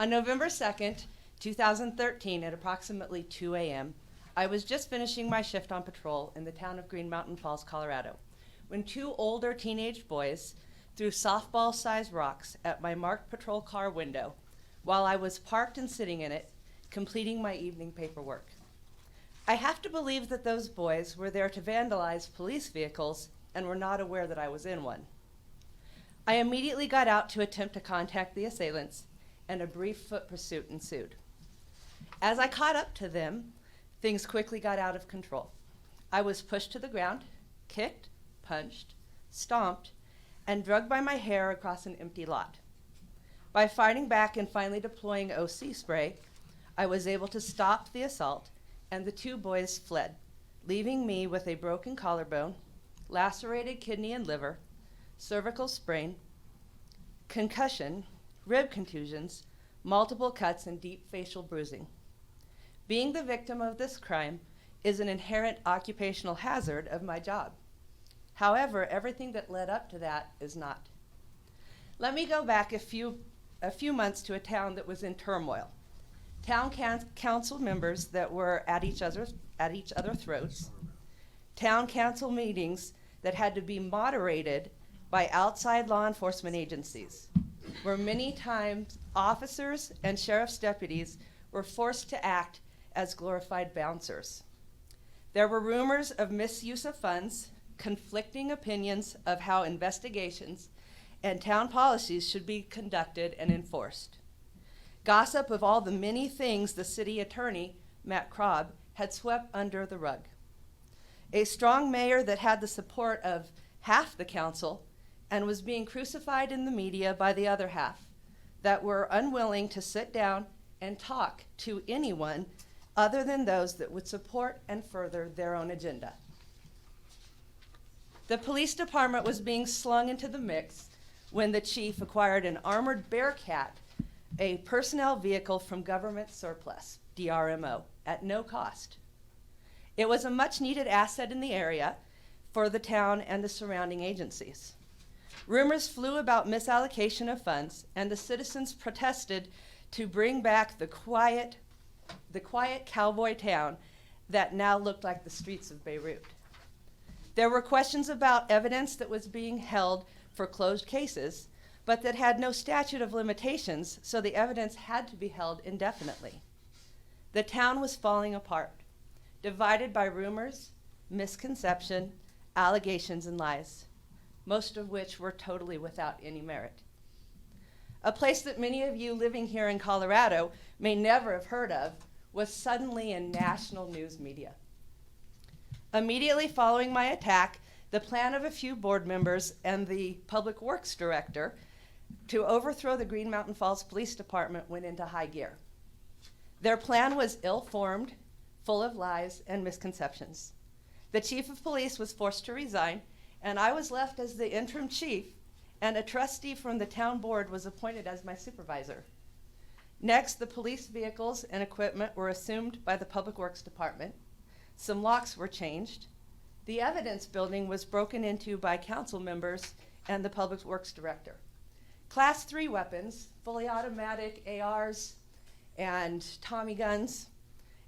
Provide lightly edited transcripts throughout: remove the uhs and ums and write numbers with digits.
On November 2nd, 2013, at approximately 2 a.m., I was just finishing my shift on patrol in the town of Green Mountain Falls, Colorado, when two older teenage boys threw softball-sized rocks at my marked patrol car window while I was parked and sitting in it, completing my evening paperwork. I have to believe that those boys were there to vandalize police vehicles and were not aware that I was in one. I immediately got out to attempt to contact the assailants, and a brief foot pursuit ensued. As I caught up to them, things quickly got out of control. I was pushed to the ground, kicked, punched, stomped, and dragged by my hair across an empty lot. By fighting back and finally deploying OC spray, I was able to stop the assault, and the two boys fled, leaving me with a broken collarbone, lacerated kidney and liver, cervical sprain, concussion, rib contusions, multiple cuts, and deep facial bruising. Being the victim of this crime is an inherent occupational hazard of my job. However, everything that led up to that is not. Let me go back a few months to a town that was in turmoil. Town council members that were at each other's throats. Town council meetings that had to be moderated by outside law enforcement agencies, where many times officers and sheriff's deputies were forced to act as glorified bouncers. There were rumors of misuse of funds, conflicting opinions of how investigations and town policies should be conducted and enforced. Gossip of all the many things the city attorney, Matt Krob, had swept under the rug. A strong mayor that had the support of half the council and was being crucified in the media by the other half, that were unwilling to sit down and talk to anyone other than those that would support and further their own agenda. The police department was being slung into the mix when the chief acquired an armored Bearcat, a personnel vehicle from government surplus, DRMO, at no cost. It was a much needed asset in the area for the town and the surrounding agencies. Rumors flew about misallocation of funds, and the citizens protested to bring back the quiet cowboy town that now looked like the streets of Beirut. There were questions about evidence that was being held for closed cases, but that had no statute of limitations, so the evidence had to be held indefinitely. The town was falling apart, divided by rumors, misconception, allegations, and lies, most of which were totally without any merit. A place that many of you living here in Colorado may never have heard of was suddenly in national news media. Immediately following my attack, the plan of a few board members and the Public Works Director to overthrow the Green Mountain Falls Police Department went into high gear. Their plan was ill-formed, full of lies and misconceptions. The chief of police was forced to resign, and I was left as the interim chief, and a trustee from the town board was appointed as my supervisor. Next, the police vehicles and equipment were assumed by the Public Works Department. Some locks were changed. The evidence building was broken into by council members and the Public Works Director. Class 3 weapons, fully automatic ARs and Tommy guns,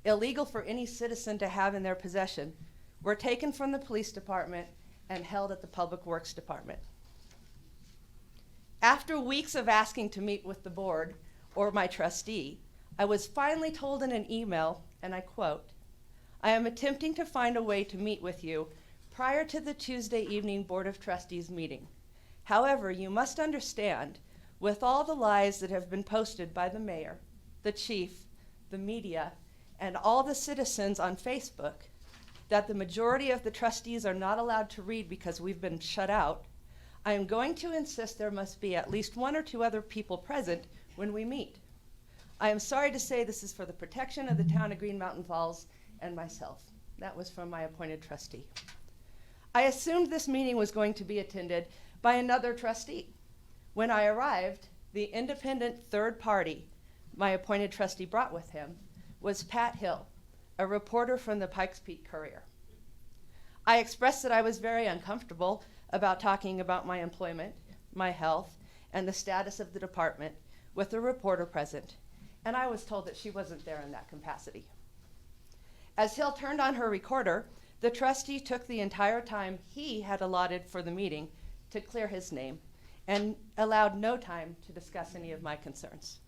illegal for any citizen to have in their possession, were taken from the police department and held at the Public Works Department. After weeks of asking to meet with the board or my trustee, I was finally told in an email, and I quote, "I am attempting to find a way to meet with you prior to the Tuesday evening Board of Trustees meeting. However, you must understand, with all the lies that have been posted by the mayor, the chief, the media, and all the citizens on Facebook, that the majority of the trustees are not allowed to read because we've been shut out, I am going to insist there must be at least one or two other people present when we meet. I am sorry to say this is for the protection of the town of Green Mountain Falls and myself." That was from my appointed trustee. I assumed this meeting was going to be attended by another trustee. When I arrived, the independent third party my appointed trustee brought with him was Pat Hill, a reporter from the Pikes Peak Courier. I expressed that I was very uncomfortable about talking about my employment, my health, and the status of the department with a reporter present, and I was told that she wasn't there in that capacity. As Hill turned on her recorder, the trustee took the entire time he had allotted for the meeting to clear his name and allowed no time to discuss any of my concerns.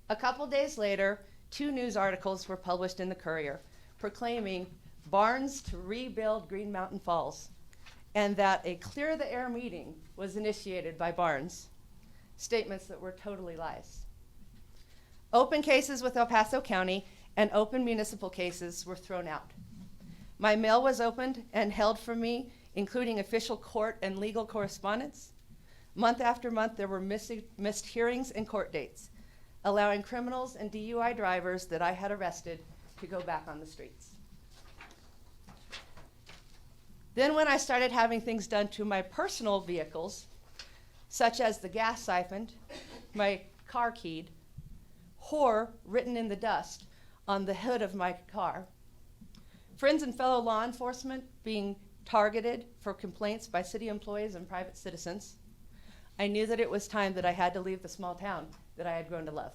A couple days later, 2 news articles were published in the Courier proclaiming Barnes to rebuild Green Mountain Falls, and that a clear the air meeting was initiated by Barnes, statements that were totally lies. Open cases with El Paso County and open municipal cases were thrown out. My mail was opened and held for me, including official court and legal correspondence. Month after month, there were missed hearings and court dates, allowing criminals and DUI drivers that I had arrested to go back on the streets. Then when I started having things done to my personal vehicles, such as the gas siphoned, my car keyed, whore written in the dust on the hood of my car, friends and fellow law enforcement being targeted for complaints by city employees and private citizens, I knew that it was time that I had to leave the small town that I had grown to love.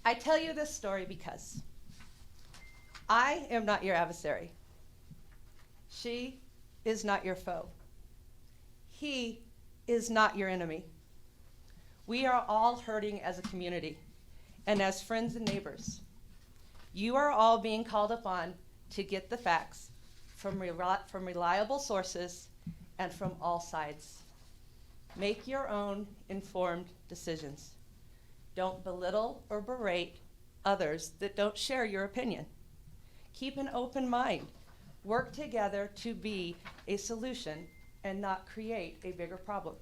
I tell you this story because I am not your adversary. She is not your foe. He is not your enemy. We are all hurting as a community and as friends and neighbors. You are all being called upon to get the facts from reliable sources and from all sides. Make your own informed decisions. Don't belittle or berate others that don't share your opinion. Keep an open mind. Work together to be a solution and not create a bigger problem.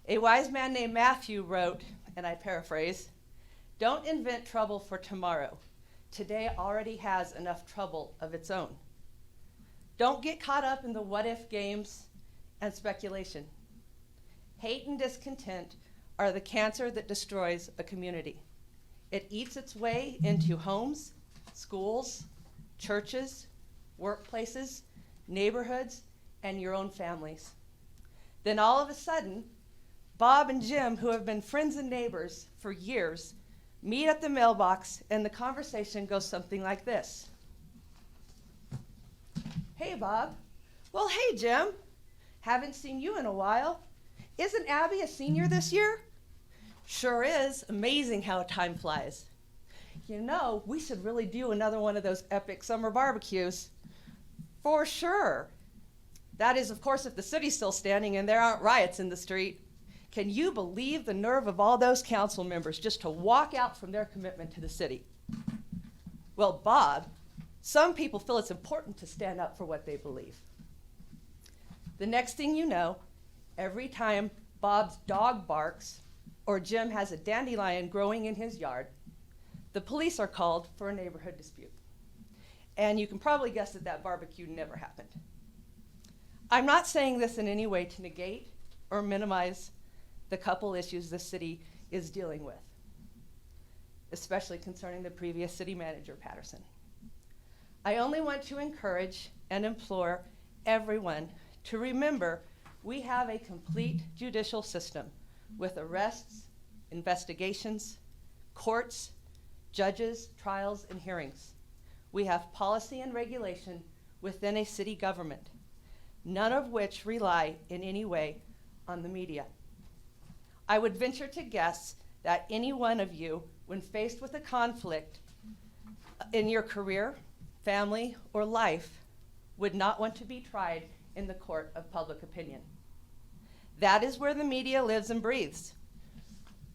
A wise man named Matthew wrote, and I paraphrase, "Don't invent trouble for tomorrow. Today already has enough trouble of its own." Don't get caught up in the what-if games and speculation. Hate and discontent are the cancer that destroys a community. It eats its way into homes, schools, churches, workplaces, neighborhoods, and your own families. Then all of a sudden, Bob and Jim, who have been friends and neighbors for years, meet at the mailbox, and the conversation goes something like this. "Hey, Bob." "Well, hey, Jim. Haven't seen you in a while. Isn't Abby a senior this year?" "Sure is. Amazing how time flies." "You know, we should really do another one of those epic summer barbecues." "For sure. That is, of course, if the city's still standing and there aren't riots in the street. Can you believe the nerve of all those council members just to walk out from their commitment to the city?" "Well, Bob, some people feel it's important to stand up for what they believe." The next thing you know, every time Bob's dog barks or Jim has a dandelion growing in his yard, the police are called for a neighborhood dispute. And you can probably guess that that barbecue never happened. I'm not saying this in any way to negate or minimize the couple issues the city is dealing with, especially concerning the previous city manager, Patterson. I only want to encourage and implore everyone to remember we have a complete judicial system with arrests, investigations, courts, judges, trials, and hearings. We have policy and regulation within a city government, none of which rely in any way on the media. I would venture to guess that any one of you, when faced with a conflict in your career, family, or life, would not want to be tried in the court of public opinion. That is where the media lives and breathes.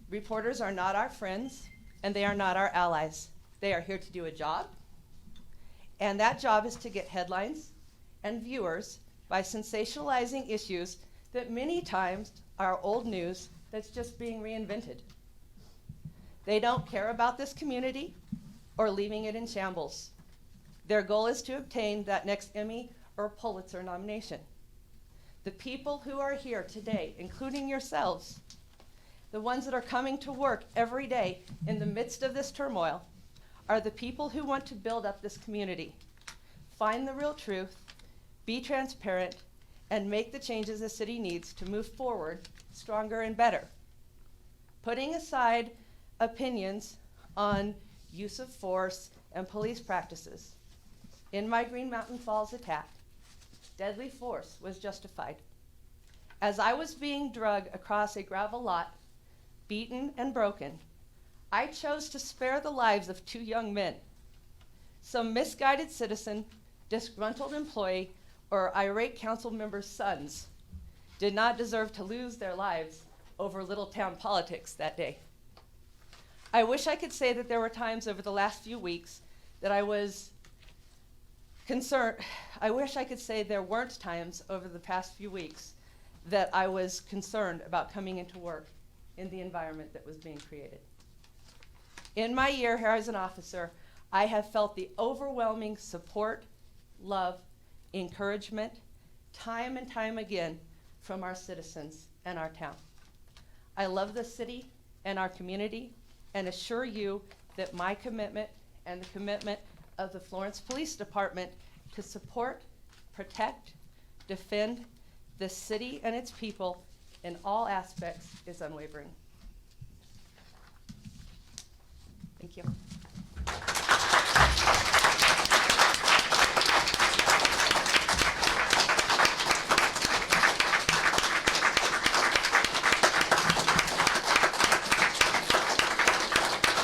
Reporters are not our friends, and they are not our allies. They are here to do a job, and that job is to get headlines and viewers by sensationalizing issues that many times are old news that's just being reinvented. They don't care about this community or leaving it in shambles. Their goal is to obtain that next Emmy or Pulitzer nomination. The people who are here today, including yourselves, the ones that are coming to work every day in the midst of this turmoil, are the people who want to build up this community, find the real truth, be transparent, and make the changes the city needs to move forward stronger and better. putting aside opinions on use of force and police practices. In my Green Mountain Falls attack, deadly force was justified. As I was being dragged across a gravel lot, beaten and broken, I chose to spare the lives of 2 young men. Some misguided citizen, disgruntled employee, or irate council member's sons did not deserve to lose their lives over little town politics that day. I wish I could say that there were times over the last few weeks that I was concerned. I wish I could say there weren't times over the past few weeks that I was concerned about coming into work in the environment that was being created. In my year here as an officer, I have felt the overwhelming support, love, encouragement, time and time again from our citizens and our town. I love the city and our community and assure you that my commitment and the commitment of the Florence Police Department to support, protect, defend the city and its people in all aspects is unwavering. Thank you.